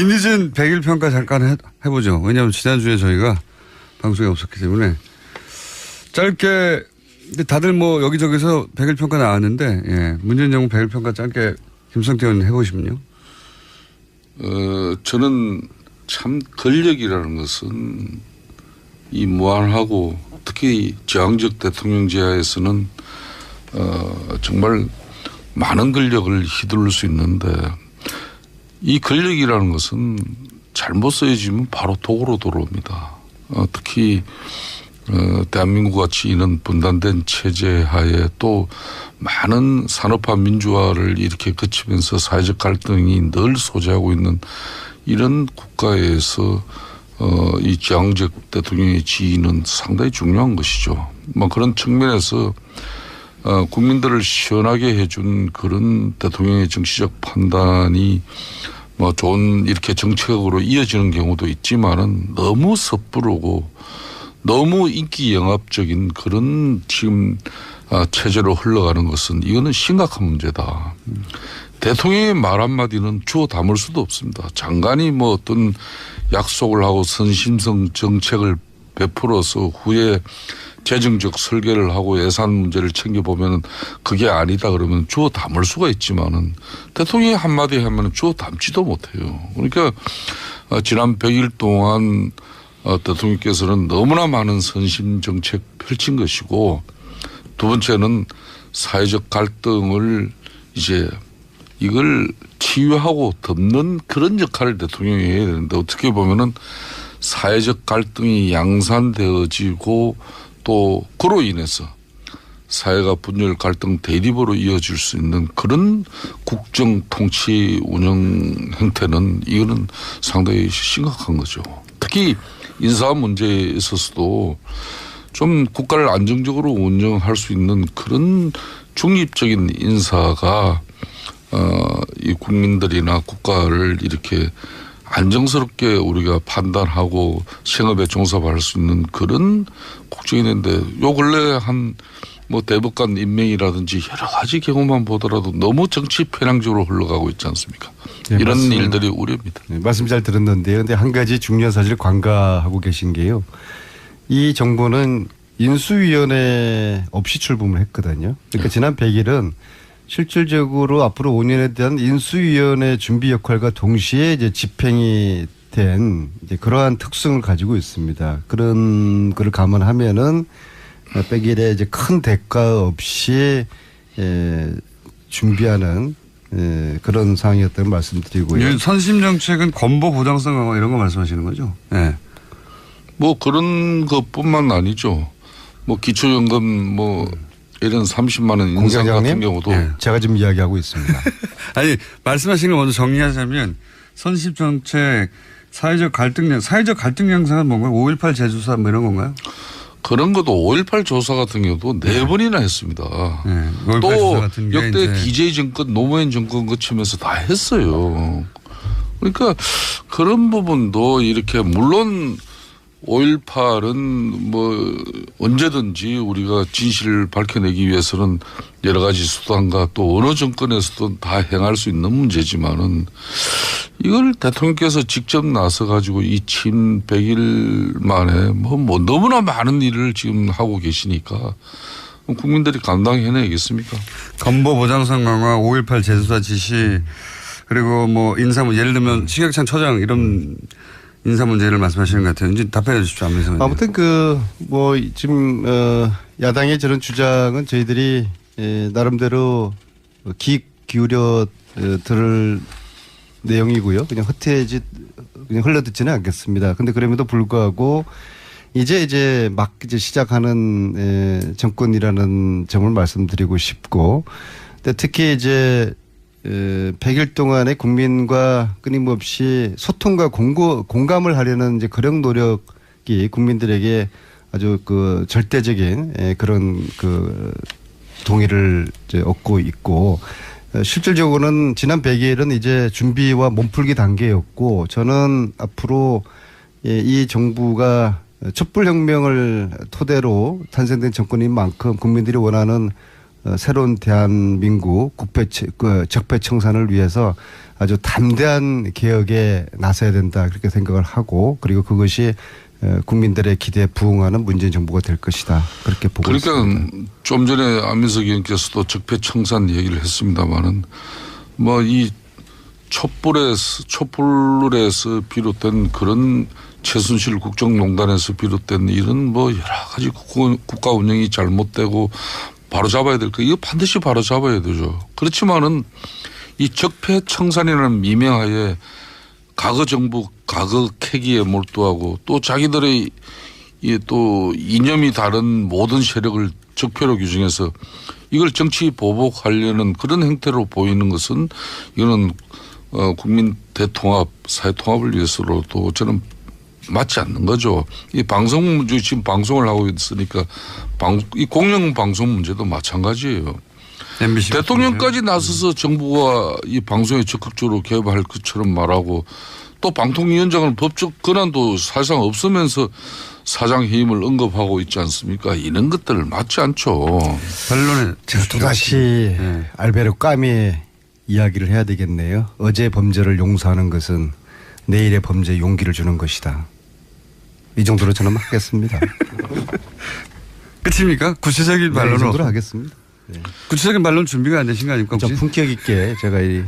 뒤늦은 100일 평가 잠깐 해보죠. 왜냐하면 지난주에 저희가 방송이 없었기 때문에 짧게 근데 다들 뭐 여기저기서 100일 평가 나왔는데 예. 문재인 정부 100일 평가 짧게 김성태 의원 해보시면요. 저는 참 권력이라는 것은 이 무한하고 특히 저항적 대통령 제하에서는 정말 많은 권력을 휘두를 수 있는데 이 권력이라는 것은 잘못 쓰여지면 바로 독으로 돌아옵니다. 특히 대한민국 같이 이런 분단된 체제 하에 또 많은 산업화 민주화를 이렇게 거치면서 사회적 갈등이 늘 소재하고 있는 이런 국가에서 이 저항적 대통령의 지위는 상당히 중요한 것이죠. 뭐 그런 측면에서 국민들을 시원하게 해준 그런 대통령의 정치적 판단이 뭐 좋은 이렇게 정책으로 이어지는 경우도 있지만은 너무 섣부르고 너무 인기 영합적인 그런 지금 체제로 흘러가는 것은 이거는 심각한 문제다. 대통령의 말 한마디는 주워 담을 수도 없습니다. 장관이 뭐 어떤 약속을 하고 선심성 정책을 베풀어서 후에 재정적 설계를 하고 예산 문제를 챙겨보면 그게 아니다 그러면 주워 담을 수가 있지만은 대통령이 한마디 하면 주워 담지도 못해요. 그러니까 지난 100일 동안 대통령께서는 너무나 많은 선심 정책 펼친 것이고 두 번째는 사회적 갈등을 이제 이걸 치유하고 덮는 그런 역할을 대통령이 해야 되는데 어떻게 보면은 사회적 갈등이 양산되어지고 또 그로 인해서 사회가 분열 갈등 대립으로 이어질 수 있는 그런 국정 통치 운영 형태는 이거는 상당히 심각한 거죠. 특히 인사 문제에 있어서도 좀 국가를 안정적으로 운영할 수 있는 그런 중립적인 인사가 이 국민들이나 국가를 이렇게 안정스럽게 우리가 판단하고 생업에 종사할 수 있는 그런 국정이 있는데 요 근래 한 뭐 대법관 임명이라든지 여러 가지 경우만 보더라도 너무 정치 편향적으로 흘러가고 있지 않습니까? 네, 이런 맞습니다. 일들이 우려입니다. 네, 말씀 잘 들었는데요. 그런데 한 가지 중요한 사실을 관가하고 계신 게요. 이 정부는 인수위원회 없이 출범을 했거든요. 그러니까 지난 100일은 실질적으로 앞으로 5년에 대한 인수위원회 준비 역할과 동시에 이제 집행이 된 이제 그러한 특성을 가지고 있습니다. 그런 거를 감안하면은 100일에 이제 큰 대가 없이 준비하는 그런 상황이었다는 말씀드리고요. 선심 정책은 건보 보장성 강화 이런 거 말씀하시는 거죠? 네. 뭐 그런 것뿐만 아니죠. 뭐 기초연금 뭐 이런 30만 원 인상 같은 경우도 네. 제가 지금 이야기하고 있습니다. 아니 말씀하신 거 먼저 정리하자면 선심 정책 사회적 갈등 양상은 뭔가요? 5.18 재조사 뭐 이런 건가요? 그런 것도 5.18 조사 같은 경우도 4번이나 했습니다. 네. 또 역대 DJ 정권 노무현 정권 거치면서 다 했어요. 그러니까 그런 부분도 이렇게 물론 5.18은 뭐 언제든지 우리가 진실을 밝혀내기 위해서는 여러 가지 수단과 또 어느 정권에서도 다 행할 수 있는 문제지만은 이걸 대통령께서 직접 나서 가지고 이 침 100일 만에 뭐 너무나 많은 일을 지금 하고 계시니까 국민들이 감당해내겠습니까? 건보 보장성 강화, 5.18 재수사 지시 그리고 뭐 인사 예를 들면 신혁찬 처장 이런 인사 문제를 말씀하시는 것 같아요. 이제 답변해 주십시오. 아무튼 뭐 지금 야당의 저런 주장은 저희들이 나름대로 귀 기울여 들을 내용이고요. 그냥 그냥 흘러듣지는 않겠습니다. 근데 그럼에도 불구하고 이제 막 시작하는 정권이라는 점을 말씀드리고 싶고, 근데 특히 이제 100일 동안의 국민과 끊임없이 소통과 공감을 하려는 이제 그런 노력이 국민들에게 아주 절대적인 그런 동의를 이제 얻고 있고, 실질적으로는 지난 100일은 이제 준비와 몸풀기 단계였고, 저는 앞으로 이 정부가 촛불혁명을 토대로 탄생된 정권인 만큼 국민들이 원하는 새로운 대한민국 적폐 청산을 위해서 아주 담대한 개혁에 나서야 된다 그렇게 생각을 하고 그리고 그것이 국민들의 기대에 부응하는 문재인 정부가 될 것이다 그렇게 보고 있습니다. 그러니까 좀 전에 안민석 의원께서도 적폐 청산 얘기를 했습니다마는 뭐 이 촛불에서 비롯된 그런 최순실 국정농단에서 비롯된 이런 뭐 여러 가지 국가 운영이 잘못되고 바로 잡아야 될 거 이거 반드시 바로 잡아야 되죠. 그렇지만은 이 적폐 청산이라는 미명하에 과거 정부 과거 캐기에 몰두하고 또 자기들의 또 이념이 다른 모든 세력을 적폐로 규정해서 이걸 정치 보복하려는 그런 행태로 보이는 것은 이거는 국민 대통합 사회 통합을 위해서로도 저는 맞지 않는 거죠. 이 방송 문제 지금 방송을 하고 있으니까 이 공영 방송 문제도 마찬가지예요. 대통령까지 나서서 정부가 이 방송에 적극적으로 개입할 것처럼 말하고 또 방통위원장은 법적 권한도 사실상 없으면서 사장 해임을 언급하고 있지 않습니까? 이런 것들 맞지 않죠. 반론에 제가 또다시 알베르 까미 이야기를 해야 되겠네요. 어제 범죄를 용서하는 것은 내일의 범죄에 용기를 주는 것이다. 이 정도로 저는 하겠습니다. 끝입니까? 구체적인 반론은 이 정도로 하겠습니다. 네. 구체적인 반론 준비가 안 되신 거 아닙니까? 좀 품격 있게 제가 이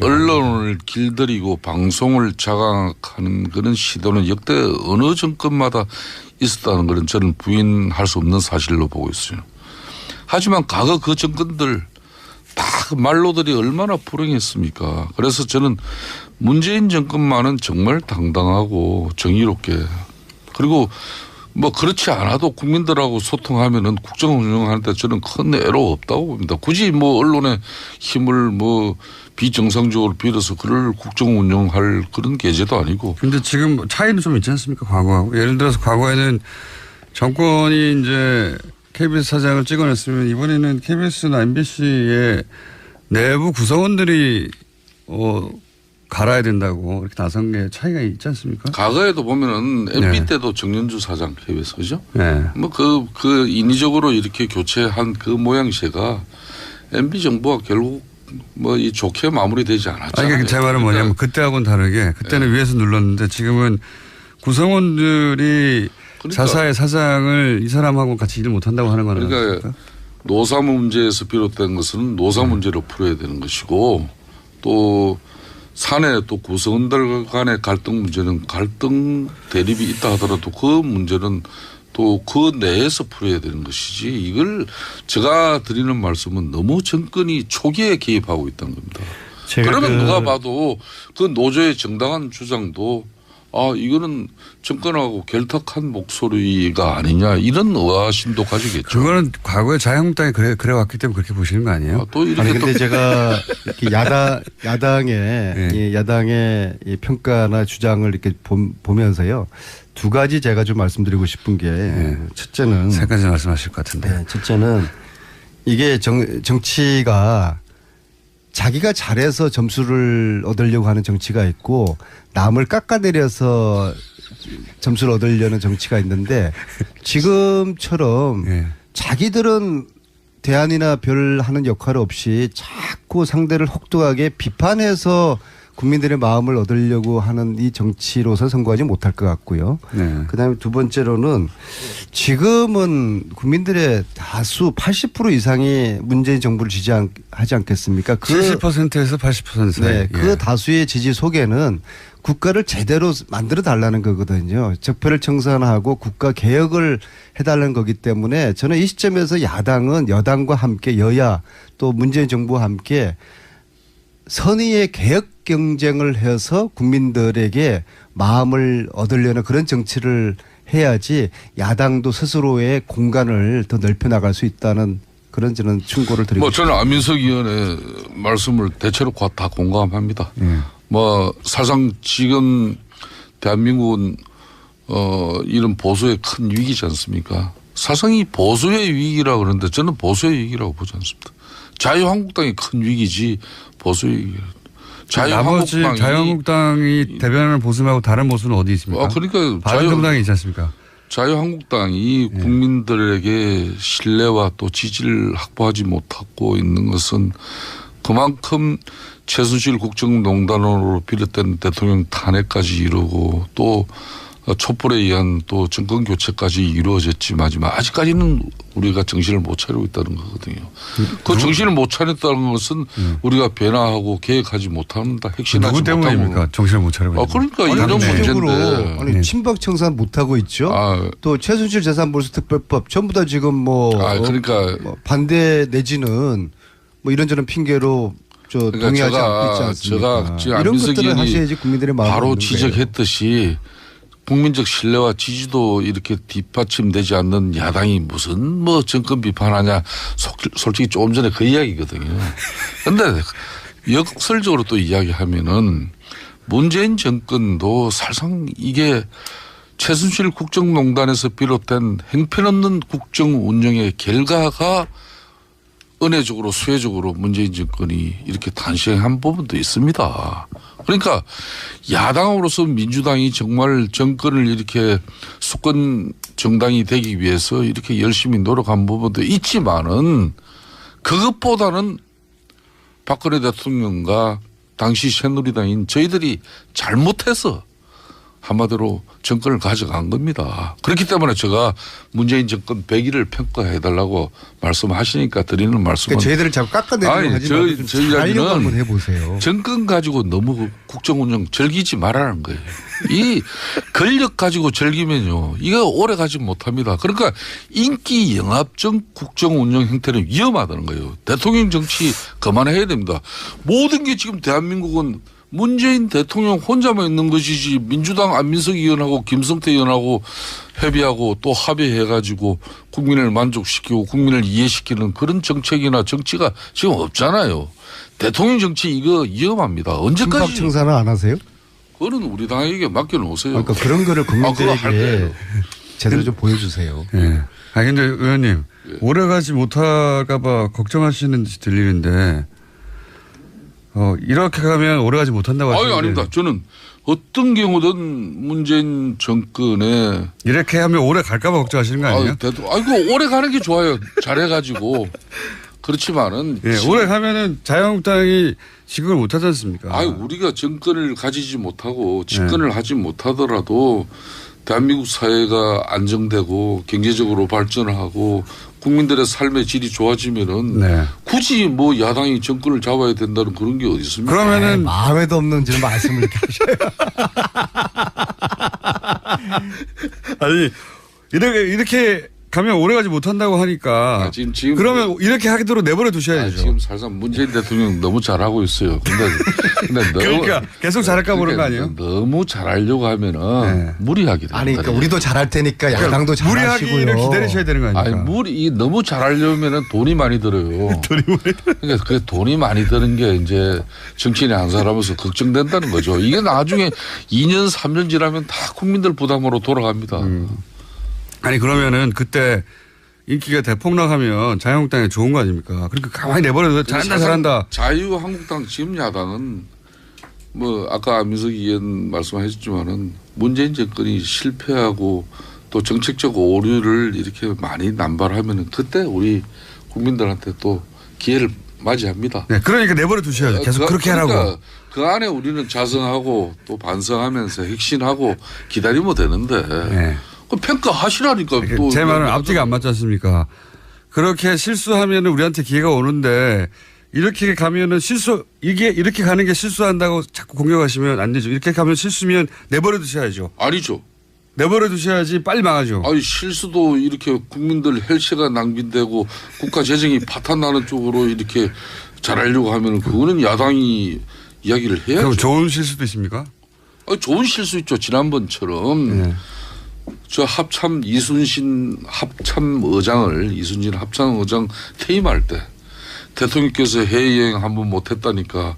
언론을 길들이고 방송을 장악하는 그런 시도는 역대 어느 정권마다 있었다는 것은 저는 부인할 수 없는 사실로 보고 있어요. 하지만 과거 그 정권들 다 그 말로들이 얼마나 불행했습니까? 그래서 저는 문재인 정권만은 정말 당당하고 정의롭게 그리고 뭐 그렇지 않아도 국민들하고 소통하면은 국정 운영하는데 저는 큰 애로 없다고 봅니다. 굳이 뭐 언론의 힘을 뭐 비정상적으로 빌어서 그럴 국정 운영할 그런 계제도 아니고. 근데 지금 차이는 좀 있지 않습니까? 과거하고. 예를 들어서 과거에는 정권이 이제 KBS 사장을 찍어냈으면 이번에는 KBS나 MBC의 내부 구성원들이 갈아야 된다고 이렇게 나선 게 차이가 있지 않습니까? 과거에도 보면은 MB 때도 정년주 사장 KBS 그죠? 네. 뭐 그 인위적으로 이렇게 교체한 그 모양새가 MB 정부가 결국 뭐 이 좋게 마무리되지 않았잖아요. 그러니까 제 말은 뭐냐면 그때하고는 다르게 그때는 위에서 눌렀는데 지금은 구성원들이 자사의 사장을 이 사람하고 같이 일을 못한다고 하는 거는 그러니까 노사 문제에서 비롯된 것은 노사 문제로 풀어야 되는 것이고 또 사내 또 구성원들 간의 갈등 문제는 갈등 대립이 있다 하더라도 그 문제는 또 그 내에서 풀어야 되는 것이지 이걸 제가 드리는 말씀은 너무 정권이 초기에 개입하고 있다는 겁니다. 그러면 누가 봐도 그 노조의 정당한 주장도 이거는 정권하고 결탁한 목소리가 아니냐 이런 의아심도 가지겠죠. 그거는 과거에 자유한국당이 그래왔기 때문에 그렇게 보시는 거 아니에요? 또 이렇게 근데 제가 이렇게 야당의 이 평가나 주장을 이렇게 보면서요. 두 가지 제가 좀 말씀드리고 싶은 게 첫째는 세 가지 말씀하실 것 같은데. 네, 첫째는 이게 정치가 자기가 잘해서 점수를 얻으려고 하는 정치가 있고 남을 깎아내려서 점수를 얻으려는 정치가 있는데 지금처럼 자기들은 대안이나 별 하는 역할 없이 자꾸 상대를 혹독하게 비판해서 국민들의 마음을 얻으려고 하는 이 정치로서 선거하지 못할 것 같고요. 그다음에 두 번째로는 지금은 국민들의 다수 80% 이상이 문재인 정부를 지지하지 않겠습니까? 70%에서 80% 사이. 네, 그 다수의 지지 속에는 국가를 제대로 만들어 달라는 거거든요. 적폐를 청산하고 국가 개혁을 해달라는 거기 때문에 저는 이 시점에서 야당은 여당과 함께 여야 또 문재인 정부와 함께 선의의 개혁 경쟁을 해서 국민들에게 마음을 얻으려는 그런 정치를 해야지 야당도 스스로의 공간을 더 넓혀 나갈 수 있다는 그런 저는 충고를 드리고 저는 안민석 의원의 말씀을 대체로 다 공감합니다. 뭐 사실상 지금 대한민국은 이런 보수의 큰 위기지 않습니까? 사실상 이 보수의 위기라고 그러는데 저는 보수의 위기라고 보지 않습니다. 자유한국당이 큰 위기지 보수의 위기. 자유한국당이 대변하는 보수하고 다른 보수는 어디 있습니까? 그러니까 바른정당이 있지 않습니까? 자유한국당이 국민들에게 신뢰와 또 지지를 확보하지 못하고 있는 것은 그만큼 최순실 국정농단으로 비롯된 대통령 탄핵까지 이루고 또 촛불에 의한 또 정권 교체까지 이루어졌지만 아직까지는 우리가 정신을 못 차리고 있다는 거거든요. 그 정신을 못 차렸다는 것은 우리가 변화하고 계획하지 못한다. 핵심하지 누구 때문입니까? 정신을 못 차리고. 그러니까 이런 문제인데. 아니 친박 청산 못 하고 있죠. 또 최순실 재산몰수특별법 전부 다 지금 뭐, 그러니까 뭐 반대 내지는 뭐 이런저런 핑계로 그러니까 동의하지 않고 있지 않습니까? 제가 지금 이런 안민석 것들을 하셔야지 의원이 국민들의 마음을 바로 얻는 지적했듯이 국민적 신뢰와 지지도 이렇게 뒷받침되지 않는 야당이 무슨 뭐 정권 비판하냐 솔직히 조금 전에 그 이야기거든요. 그런데 역설적으로 또 이야기하면은 문재인 정권도 사실상 이게 최순실 국정농단에서 비롯된 행편없는 국정 운영의 결과가 은혜적으로 수혜적으로 문재인 정권이 이렇게 탄생한 부분도 있습니다. 그러니까 야당으로서 민주당이 정말 정권을 이렇게 수권 정당이 되기 위해서 이렇게 열심히 노력한 부분도 있지만은 그것보다는 박근혜 대통령과 당시 새누리당인 저희들이 잘못해서 한마디로 정권을 가져간 겁니다. 그렇기 때문에 제가 문재인 정권 100일을 평가해달라고 말씀하시니까 드리는 말씀은. 그러니까 저희들을 자꾸 깎아내리는 거 하지 말고 좀 잘하려고 한번 해보세요. 정권 가지고 너무 국정운영 즐기지 말라는 거예요. 이 권력 가지고 즐기면요. 이거 오래 가지 못합니다. 그러니까 인기 영합적 국정운영 형태는 위험하다는 거예요. 대통령 정치 그만해야 됩니다. 모든 게 지금 대한민국은 문재인 대통령 혼자만 있는 것이지 민주당 안민석 의원하고 김성태 의원하고 협의하고 또 합의해가지고 국민을 만족시키고 국민을 이해시키는 그런 정책이나 정치가 지금 없잖아요. 대통령 정치 이거 위험합니다. 언제까지. 친박 청산은 안 하세요? 그거는 우리 당에게 맡겨놓으세요. 그러니까 그런 거를 국민들에게 제대로 좀 보여주세요. 네. 근데 의원님 오래 가지 못할까 봐 걱정하시는 듯이 들리는데 이렇게 가면 오래 가지 못한다고 하시는데. 아닙니다. 저는 어떤 경우든 문재인 정권에 이렇게 하면 오래 갈까 봐 걱정하시는 거 아니에요? 아이고 오래 가는 게 좋아요. 잘해가지고. 그렇지만은. 오래 가면은 자유한국당이 집권을 못하지 않습니까? 우리가 정권을 가지지 못하고 집권을 하지 못하더라도 대한민국 사회가 안정되고 경제적으로 발전을 하고 국민들의 삶의 질이 좋아지면은 굳이 뭐 야당이 정권을 잡아야 된다는 그런 게 어디 있습니까? 그러면은 마음에도 없는 지금 말씀을 이렇게 하셔요. 아니 이렇게 가면 오래 가지 못한다고 하니까 지금 그러면 이렇게 하도록 내버려 두셔야죠. 지금 사실상 문재인 대통령 너무 잘하고 있어요. 근데 그러니까 계속 잘할까 보는 거 아니에요? 너무 잘하려고 하면은 무리하게 됩니다. 그러니까 우리도 잘할 테니까 야당도 잘하시고요. 무리하기를 기다리셔야 되는 거 아닙니까? 너무 잘하려면은 돈이 많이 들어요. 그러니까 그 돈이 많이 드는 게 이제 정치인이 한 사람으로서 걱정된다는 거죠. 이게 나중에 2년 3년 지나면 다 국민들 부담으로 돌아갑니다. 아니 그러면은 그때 인기가 대폭락하면 자유한국당이 좋은 거 아닙니까? 그러니까 가만히 내버려둬 잘한다. 자유한국당 지금 야당은 뭐 아까 안민석 의원 말씀하셨지만은 문재인 정권이 실패하고 또 정책적 오류를 이렇게 많이 남발하면은 그때 우리 국민들한테 또 기회를 맞이합니다. 네, 그러니까 내버려 두셔야죠. 계속 그렇게 하라고. 그러니까 그 안에 우리는 자성하고 또 반성하면서 혁신하고 기다리면 되는데. 평가하시라니까. 또 제 말은 앞뒤가 안 맞지 않습니까? 그렇게 실수하면 우리한테 기회가 오는데 이렇게 가면은 이렇게 가는 게 실수한다고 자꾸 공격하시면 안 되죠. 이렇게 가면 실수면 내버려 두셔야죠. 아니죠. 내버려 두셔야지 빨리 망하죠. 실수도 이렇게 국민들 혈세가 낭비되고 국가 재정이 파탄나는 쪽으로 이렇게 잘하려고 하면 그거는 야당이 이야기를 해야죠. 그럼 좋은 실수도 있습니까? 좋은 실수 있죠. 지난번처럼. 저 이순신 합참의장 퇴임할 때 대통령께서 해외여행 한번 못했다니까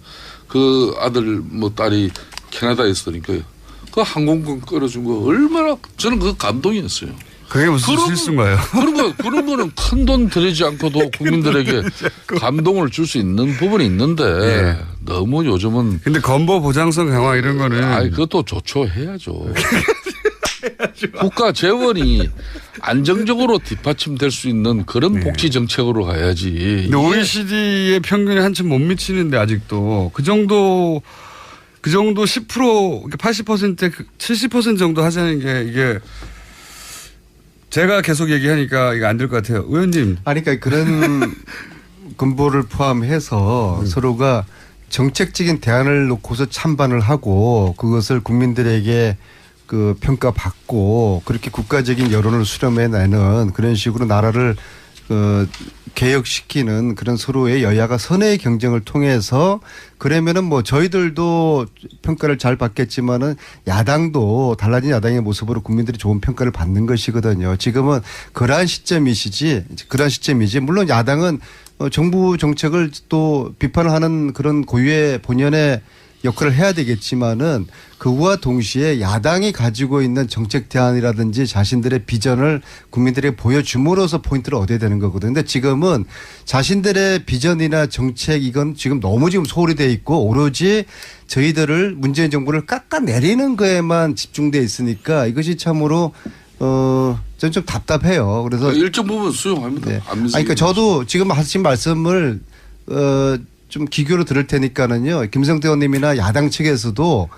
그 아들 뭐 딸이 캐나다에 있으니까 그 항공권 끌어준 거 얼마나 저는 그 감동이었어요. 그게 무슨 실수인가요? 그런 거는 큰 돈 들이지 않고도 국민들에게 감동을 줄 수 있는 부분이 있는데 너무 요즘은. 근데 건보 보장성 강화 이런 거는. 그것도 좋죠. 해야죠. 국가 재원이 안정적으로 뒷받침될 수 있는 그런 복지 정책으로 가야지. 근데 OECD의 평균에 한참 못 미치는데 아직도 그 정도 10% 80% 70% 정도 하자는 게 이게 제가 계속 얘기하니까 이거 안 될 것 같아요. 의원님. 아니, 그러니까 그런 근보를 포함해서 서로가 정책적인 대안을 놓고서 찬반을 하고 그것을 국민들에게 그 평가받고 그렇게 국가적인 여론을 수렴해내는 그런 식으로 나라를 개혁시키는 그런 서로의 여야가 선의 경쟁을 통해서 그러면은 뭐 저희들도 평가를 잘 받겠지만은 야당도 달라진 야당의 모습으로 국민들이 좋은 평가를 받는 것이거든요. 지금은 그러한 시점이지 물론 야당은 정부 정책을 또 비판하는 그런 고유의 본연의 역할을 해야 되겠지만은 그와 동시에 야당이 가지고 있는 정책 대안이라든지 자신들의 비전을 국민들에게 보여줌으로써 포인트를 얻어야 되는 거거든요. 근데 지금은 자신들의 비전이나 정책 이건 지금 너무 지금 소홀히 돼 있고 오로지 저희들을 문재인 정부를 깎아내리는 거에만 집중돼 있으니까 이것이 참으로 저는 좀 답답해요. 그래서 일정 부분 수용합니다. 네. 그러니까 저도 지금 하신 말씀을 좀 기교로 들을 테니까는요. 김성태 의원님이나 야당 측에서도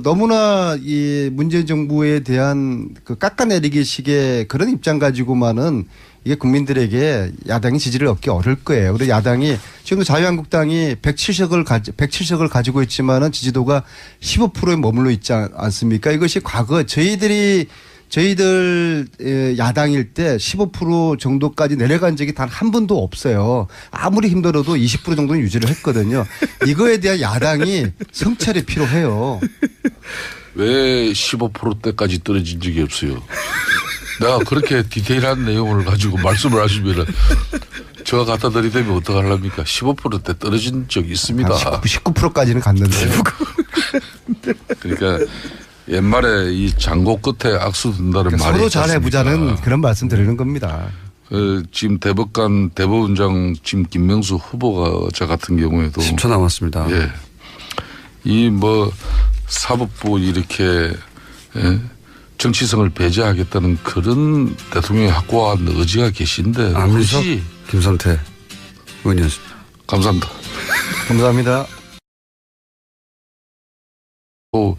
너무나 이 문재인 정부에 대한 그 깎아내리기식의 그런 입장 가지고만은 이게 국민들에게 야당이 지지를 얻기 어려울 거예요. 그래서 야당이 지금도 자유한국당이 107석을 가지고 있지만은 지지도가 15%에 머물러 있지 않습니까? 이것이 과거 저희들 야당일 때 15% 정도까지 내려간 적이 단 한 번도 없어요. 아무리 힘들어도 20% 정도는 유지를 했거든요. 이거에 대한 야당이 성찰이 필요해요. 왜 15%대까지 떨어진 적이 없어요? 내가 그렇게 디테일한 내용을 가지고 말씀을 하시면 제가 갖다 드리면 어떡하려니까 15%대 떨어진 적이 있습니다. 19%까지는 갔는데. 그러니까 옛말에 이 장고 끝에 악수 든다는 그러니까 말이 서로 있지 않습니까? 잘해보자는 그런 말씀 드리는 겁니다. 지금 대법원장 지금 김명수 후보자 같은 경우에도 10초 남았습니다. 예. 이 뭐 사법부 이렇게 정치성을 배제하겠다는 그런 대통령의 확고한 의지가 계신데 안민석 그것이 김선태 의원이었습니다. 감사합니다. 감사합니다. 또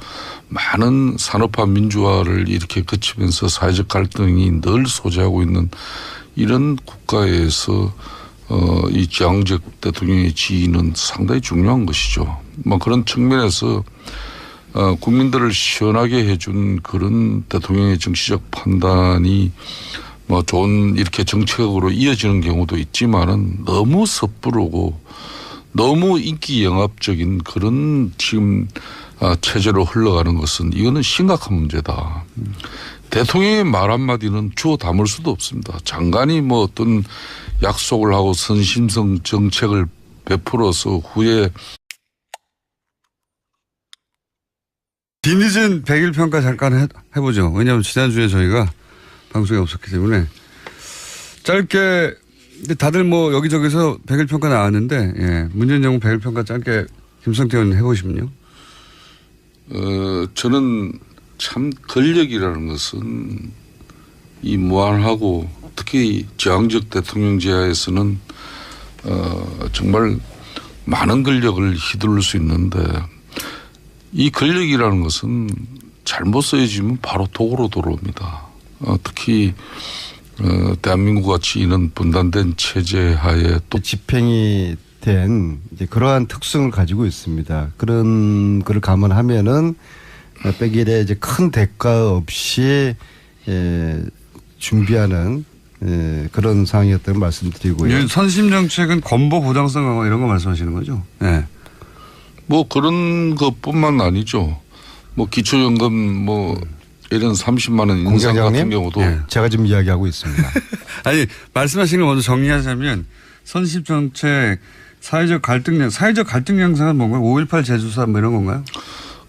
많은 산업화 민주화를 이렇게 거치면서 사회적 갈등이 늘 소재하고 있는 이런 국가에서 이 지향적 대통령의 지위는 상당히 중요한 것이죠. 뭐 그런 측면에서 국민들을 시원하게 해준 그런 대통령의 정치적 판단이 뭐 좋은 이렇게 정책으로 이어지는 경우도 있지만은 너무 섣부르고 너무 인기 영합적인 그런 지금 체제로 흘러가는 것은 이거는 심각한 문제다. 대통령의 말 한마디는 주워 담을 수도 없습니다. 장관이 뭐 어떤 약속을 하고 선심성 정책을 베풀어서 후에 뒤늦은 100일 평가 잠깐 해보죠. 왜냐하면 지난주에 저희가 방송에 없었기 때문에 짧게 근데 다들 뭐 여기저기서 100일 평가 나왔는데 예. 문재인 정부 100일 평가 짧게 김성태 의원 해보시면요. 저는 참 권력이라는 것은 이 무한하고 특히 저항적 대통령제하에서는 정말 많은 권력을 휘둘릴 수 있는데 이 권력이라는 것은 잘못 쓰여지면 바로 독으로 돌아옵니다. 특히 대한민국 같이 이런 분단된 체제 하에 또 집행이 된 이제 그러한 특성을 가지고 있습니다. 그런 거를 감안하면은 100일에 이제 큰 대가 없이 준비하는 그런 상황이었다는 말씀드리고요. 선심 정책은 건보 보장성 강화 이런 거 말씀하시는 거죠? 네. 뭐 그런 것뿐만 아니죠. 뭐 기초연금 뭐 이런 30만 원 인상 같은 경우도 네. 제가 지금 이야기하고 있습니다. 아니 말씀하신 걸 먼저 정리하자면 선심 정책 사회적 갈등 양상은 뭔가요? 5.18 재조사 뭐 이런 건가요?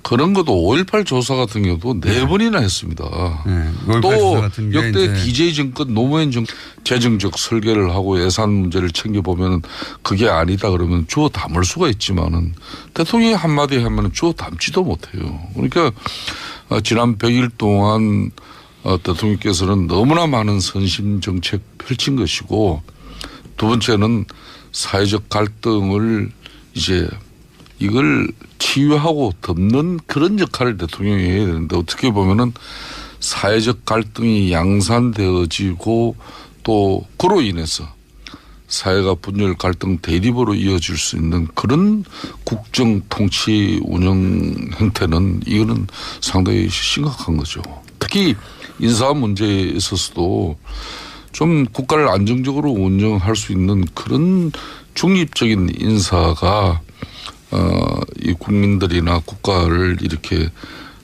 그런 것도 5.18 조사 같은 경우도 4번이나 했습니다. 네. 5.18 또 조사 같은 게 역대 이제 DJ 정권 노무현 정권 재정적 설계를 하고 예산 문제를 챙겨보면 그게 아니다 그러면 주워 담을 수가 있지만은 대통령이 한마디 하면 주워 담지도 못해요. 그러니까 지난 100일 동안 대통령께서는 너무나 많은 선심 정책 펼친 것이고, 두 번째는 사회적 갈등을 이제 이걸 치유하고 덮는 그런 역할을 대통령이 해야 되는데, 어떻게 보면은 사회적 갈등이 양산되어지고 또 그로 인해서 사회가 분열 갈등 대립으로 이어질 수 있는 그런 국정 통치 운영 행태는 이거는 상당히 심각한 거죠. 특히 인사 문제에 있어서도 좀 국가를 안정적으로 운영할 수 있는 그런 중립적인 인사가 이 국민들이나 국가를 이렇게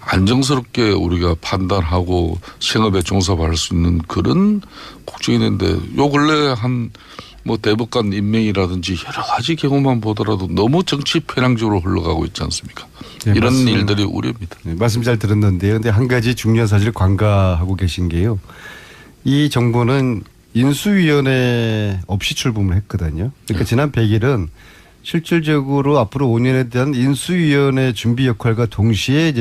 안정스럽게 우리가 판단하고 생업에 종사할 수 있는 그런 국정이 있는데, 요 근래 한 뭐 대법관 임명이라든지 여러 가지 경우만 보더라도 너무 정치 편향적으로 흘러가고 있지 않습니까? 네, 이런 맞습니다. 일들이 우려입니다. 네, 말씀 잘 들었는데요. 근데 한 가지 중요한 사실을 관가하고 계신 게요. 이 정부는 인수위원회 없이 출범을 했거든요. 그러니까 지난 100일은 실질적으로 앞으로 5년에 대한 인수위원회 준비 역할과 동시에 이제